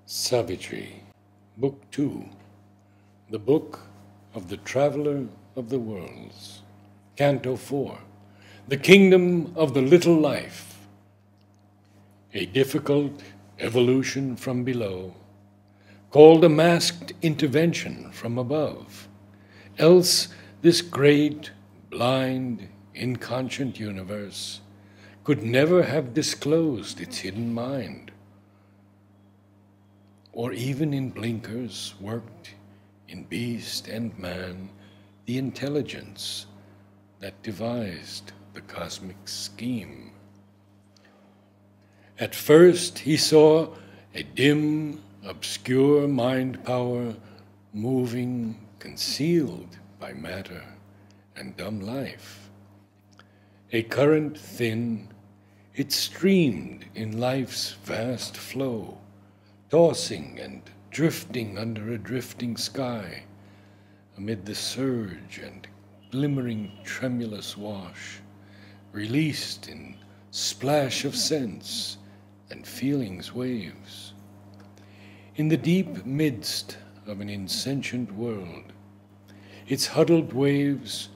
Savitri, Book 2, The Book of the Traveler of the Worlds, Canto 4, The Kingdom of the Little Life, a difficult evolution from below, called a masked intervention from above, else this great, blind, inconscient universe could never have disclosed its hidden mind, or even in blinkers worked in beast and man the intelligence that devised the cosmic scheme. At first he saw a dim, obscure mind power moving, concealed by matter and dumb life. A current thin, it streamed in life's vast flow, tossing and drifting under a drifting sky, amid the surge and glimmering tremulous wash, released in splash of sense and feelings waves. In the deep midst of an insentient world, its huddled waves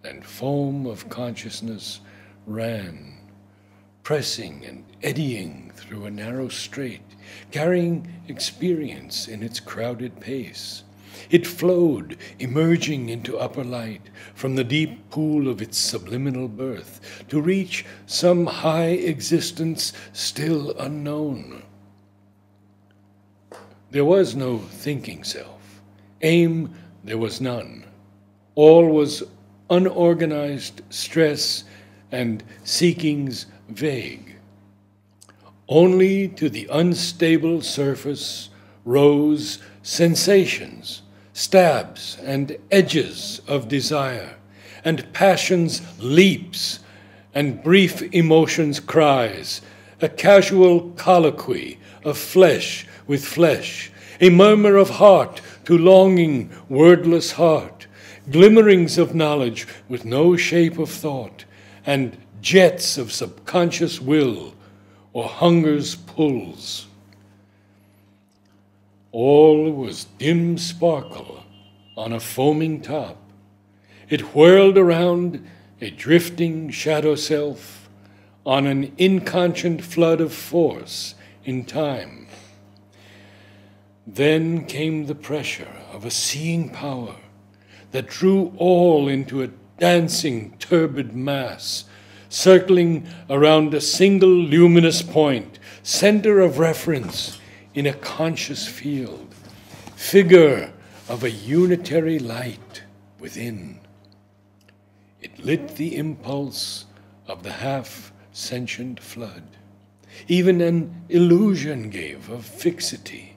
and foam of consciousness ran, pressing and eddying through a narrow strait, carrying experience in its crowded pace. It flowed, emerging into upper light from the deep pool of its subliminal birth, to reach some high existence still unknown. There was no thinking self. Aim there was none. All was unorganized stress and seekings vague. Only to the unstable surface rose sensations, stabs and edges of desire, and passion's leaps, and brief emotions' cries, a casual colloquy of flesh with flesh, a murmur of heart to longing, wordless heart, glimmerings of knowledge with no shape of thought, and jets of subconscious will or hunger's pulls. All was dim sparkle on a foaming top. It whirled around a drifting shadow self on an inconscient flood of force in time. Then came the pressure of a seeing power that drew all into a dancing, turbid mass, circling around a single luminous point, center of reference in a conscious field, figure of a unitary light within. It lit the impulse of the half-sentient flood. Even an illusion gave of fixity,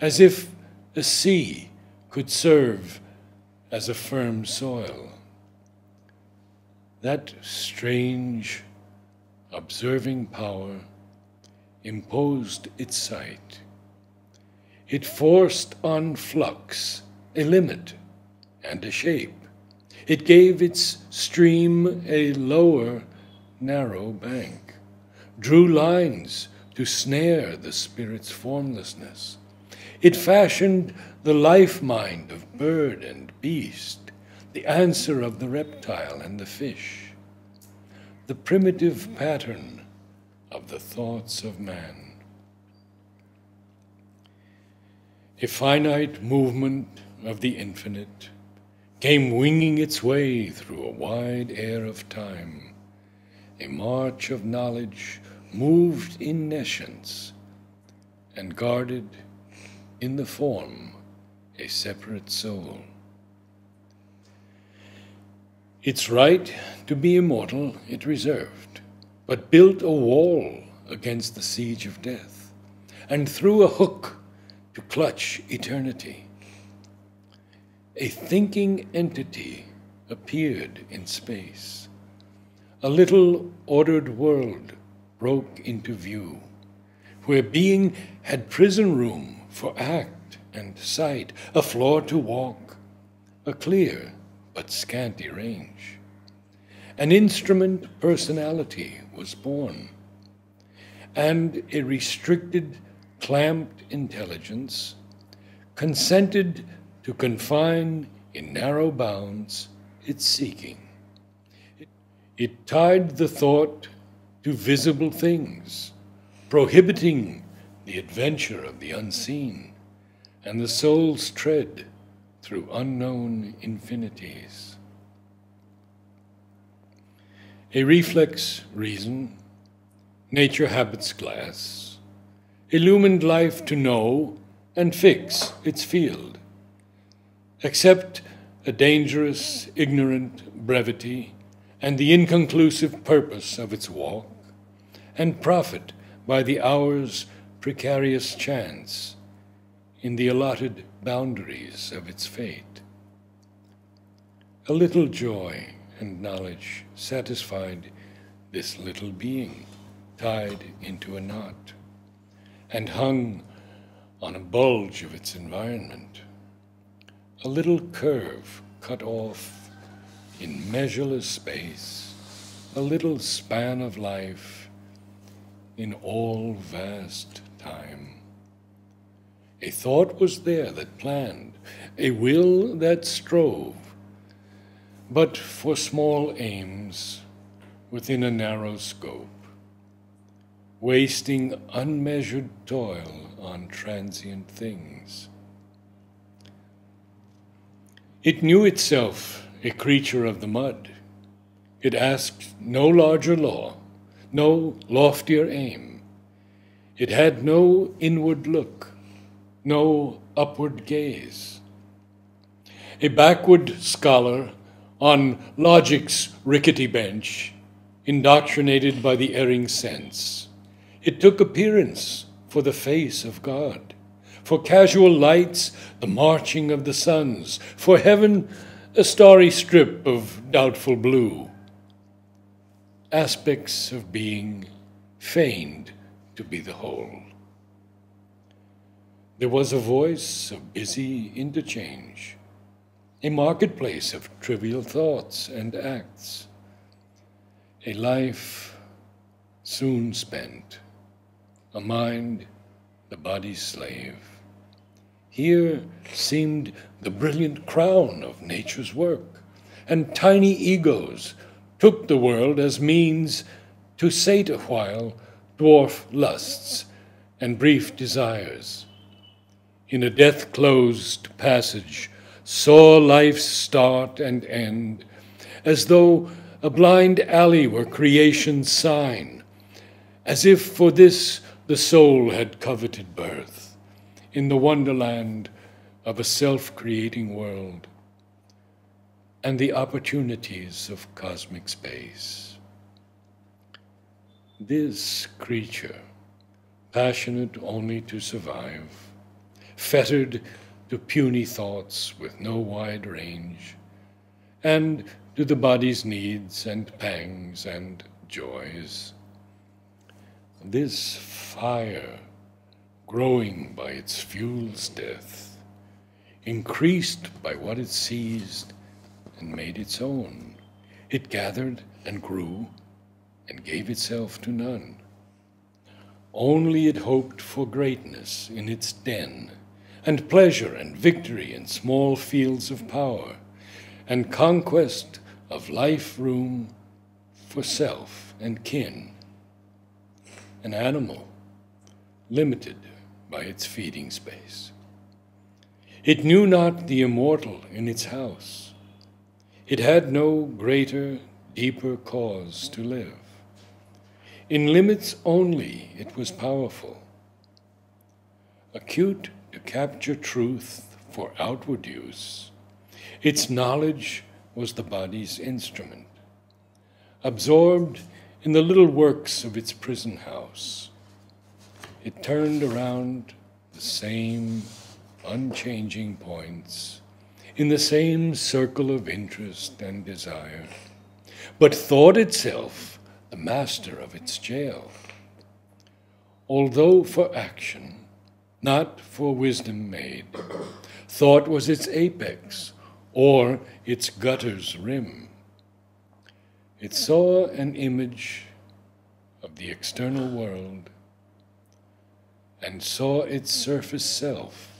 as if a sea could serve as a firm soil. That strange, observing power imposed its sight. It forced on flux a limit and a shape. It gave its stream a lower, narrow bank, drew lines to snare the spirit's formlessness. It fashioned the life mind of bird and beast, the answer of the reptile and the fish, the primitive pattern of the thoughts of man. A finite movement of the infinite came winging its way through a wide air of time. A march of knowledge moved in nescience and guarded in the form a separate soul. Its right to be immortal it reserved, but built a wall against the siege of death, and threw a hook to clutch eternity. A thinking entity appeared in space. A little ordered world broke into view, where being had prison room for act and sight, a floor to walk, a clear but scanty range. An instrument personality was born, and a restricted clamped intelligence consented to confine in narrow bounds its seeking. It tied the thought to visible things, prohibiting the adventure of the unseen and the soul's tread through unknown infinities. A reflex reason, nature habits glass, illumined life to know and fix its field, accept a dangerous, ignorant brevity and the inconclusive purpose of its walk, and profit by the hour's precarious chance in the allotted boundaries of its fate. A little joy and knowledge satisfied this little being, tied into a knot, and hung on a bulge of its environment. A little curve cut off in measureless space, a little span of life in all vast time. A thought was there that planned, a will that strove, but for small aims within a narrow scope, wasting unmeasured toil on transient things. It knew itself a creature of the mud. It asked no larger law, no loftier aim. It had no inward look, no upward gaze. A backward scholar on logic's rickety bench, indoctrinated by the erring sense, it took appearance for the face of God, for casual lights the marching of the suns, for heaven a starry strip of doubtful blue. Aspects of being feigned to be the whole. There was a voice of busy interchange, a marketplace of trivial thoughts and acts, a life soon spent, a mind the body's slave. Here seemed the brilliant crown of nature's work, and tiny egos took the world as means to sate a while dwarf lusts and brief desires. In a death-closed passage, saw life's start and end, as though a blind alley were creation's sign, as if for this the soul had coveted birth, in the wonderland of a self-creating world, and the opportunities of cosmic space. This creature, passionate only to survive, fettered to puny thoughts with no wide range, and to the body's needs and pangs and joys. This fire, growing by its fuel's death, increased by what it seized and made its own. It gathered and grew and gave itself to none. Only it hoped for greatness in its den, and pleasure and victory in small fields of power, and conquest of life room for self and kin. An animal, limited by its feeding space. It knew not the immortal in its house. It had no greater, deeper cause to live. In limits only it was powerful, acute to capture truth for outward use. Its knowledge was the body's instrument, absorbed in the little works of its prison house. It turned around the same unchanging points, in the same circle of interest and desire, but thought itself the master of its jail. Although for action, not for wisdom made, thought was its apex, or its gutter's rim. It saw an image of the external world, and saw its surface self,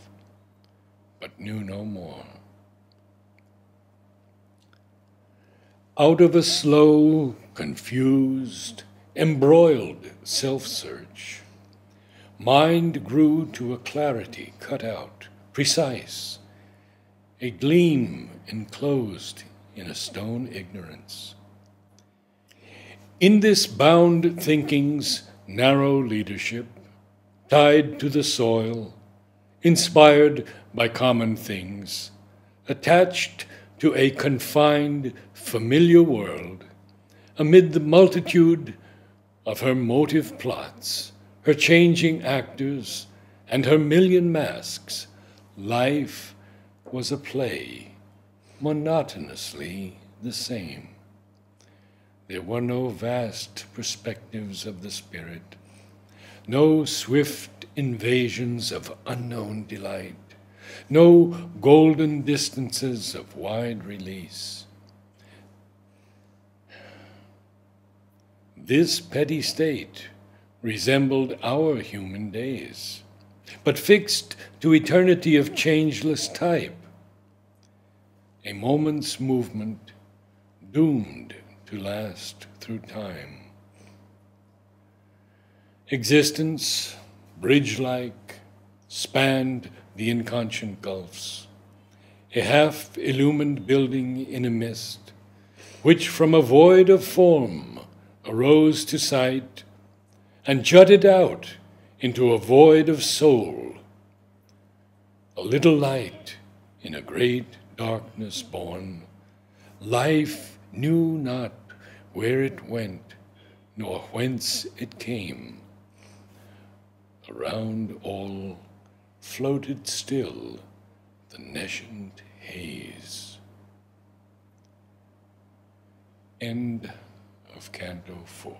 but knew no more. Out of a slow, confused, embroiled self-search, mind grew to a clarity cut out, precise, a gleam enclosed in a stone ignorance. In this bound thinking's narrow leadership, tied to the soil, inspired by common things, attached to a confined, familiar world, amid the multitude of her motive plots, her changing actors, and her million masks, life was a play, monotonously the same. There were no vast perspectives of the spirit, no swift invasions of unknown delight, no golden distances of wide release. This petty state resembled our human days, but fixed to eternity of changeless type, a moment's movement doomed to last through time. Existence, bridge-like, spanned the inconscient gulfs, a half-illumined building in a mist, which from a void of form arose to sight and jutted out into a void of soul, a little light in a great darkness born. Life knew not where it went, nor whence it came. Around all floated still the nescient haze. End of Canto 4.